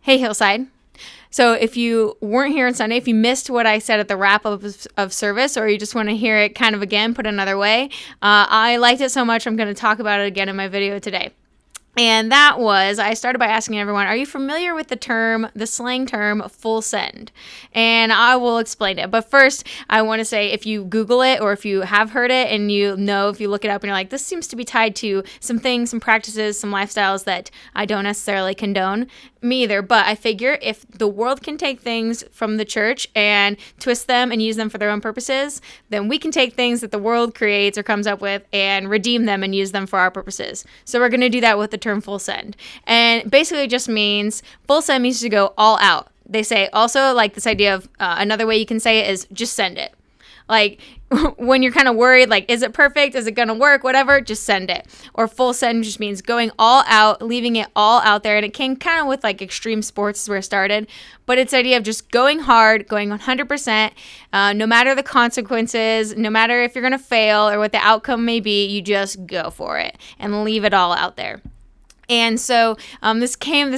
Hey, Hillside. So if you weren't here on Sunday, if you missed what I said at the wrap of service, or you just want to hear it kind of again, put another way, I liked it so much I'm going to talk about it again in my video today. And that was, I started by asking everyone, are you familiar with the slang term, full send? And I will explain it. But first, I want to say, if you Google it, or if you have heard it and if you look it up and you're like, this seems to be tied to some things, some practices, some lifestyles that I don't necessarily condone, me either. But I figure if the world can take things from the church and twist them and use them for their own purposes, then we can take things that the world creates or comes up with and redeem them and use them for our purposes. So we're going to do that with the term full send. And basically it just means, full send means to go all out. They say also, like, this idea of another way you can say it is just send it. Like, when you're kind of worried, like, is it perfect? Is it going to work? Whatever, just send it. Or full send just means going all out, leaving it all out there. And it came kind of with, like, extreme sports is where it started. But it's the idea of just going hard, going 100%, no matter the consequences, no matter if you're going to fail or what the outcome may be, you just go for it and leave it all out there. And so this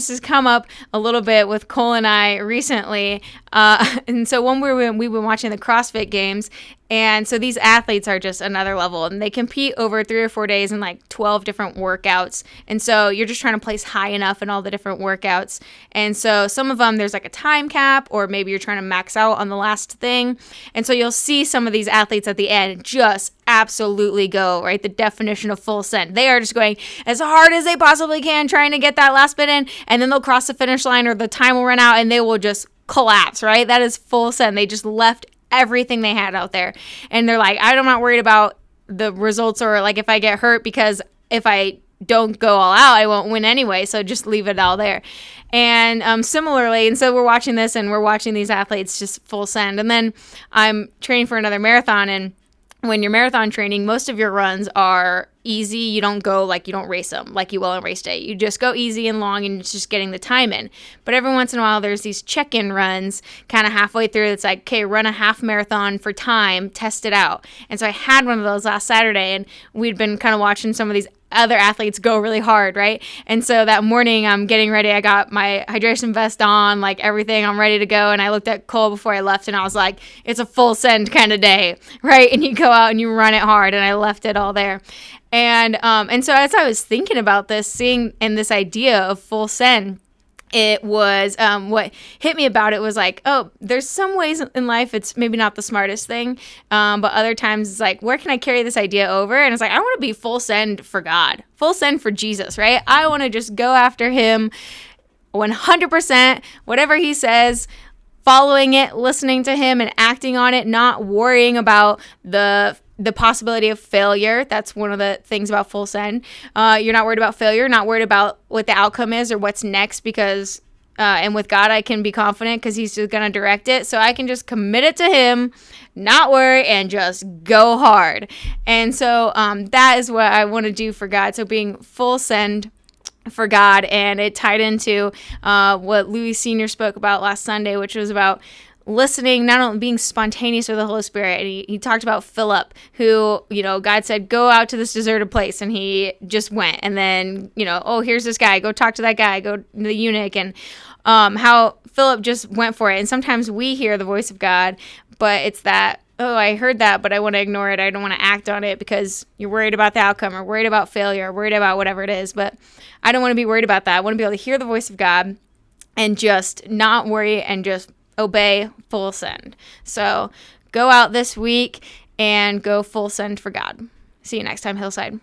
has come up a little bit with Cole and I recently. And so when we've been watching the CrossFit games, and so these athletes are just another level, and they compete over 3 or 4 days in like 12 different workouts. And so you're just trying to place high enough in all the different workouts. And so some of them, there's like a time cap, or maybe you're trying to max out on the last thing. And so you'll see some of these athletes at the end just absolutely go, right? The definition of full send. They are just going as hard as they possibly can, trying to get that last bit in, and then they'll cross the finish line, or the time will run out and they will just collapse, right? That is full send. They just left everything they had out there. And they're like, I'm not worried about the results, or like if I get hurt, because if I don't go all out, I won't win anyway. So just leave it all there. And similarly, and so we're watching this and we're watching these athletes just full send. And then I'm training for another marathon, and when you're marathon training, most of your runs are easy. You don't race them like you will on race day. You just go easy and long, and it's just getting the time in. But every once in a while, there's these check-in runs kind of halfway through. It's like, okay, run a half marathon for time, test it out. And so I had one of those last Saturday, and we'd been kind of watching some of these other athletes go really hard, right? And so that morning I'm getting ready. I got my hydration vest on, like everything. I'm ready to go. And I looked at Cole before I left, and I was like, it's a full send kind of day, right? And you go out and you run it hard, and I left it all there. And so as I was thinking about this, seeing in this idea of full send, it was what hit me about it was like, oh, there's some ways in life it's maybe not the smartest thing, but other times it's like, where can I carry this idea over? And it's like, I want to be full send for God, full send for Jesus, right? I want to just go after him 100%, whatever he says, following it, listening to him and acting on it, not worrying about the possibility of failure. That's one of the things about full send. You're not worried about failure, not worried about what the outcome is or what's next, because and with God, I can be confident because he's just going to direct it. So I can just commit it to him, not worry, and just go hard. And so that is what I want to do for God. So being full send for God. And it tied into what Louis Sr. spoke about last Sunday, which was about listening, not only being spontaneous with the Holy Spirit. And he talked about Philip, who, God said, go out to this deserted place. And he just went. And then, oh, here's this guy, go talk to that guy, go to the eunuch. And how Philip just went for it. And sometimes we hear the voice of God, but it's that, oh, I heard that, but I want to ignore it. I don't want to act on it because you're worried about the outcome, or worried about failure, or worried about whatever it is. But I don't want to be worried about that. I want to be able to hear the voice of God and just not worry and just obey, full send. So go out this week and go full send for God. See you next time, Hillside.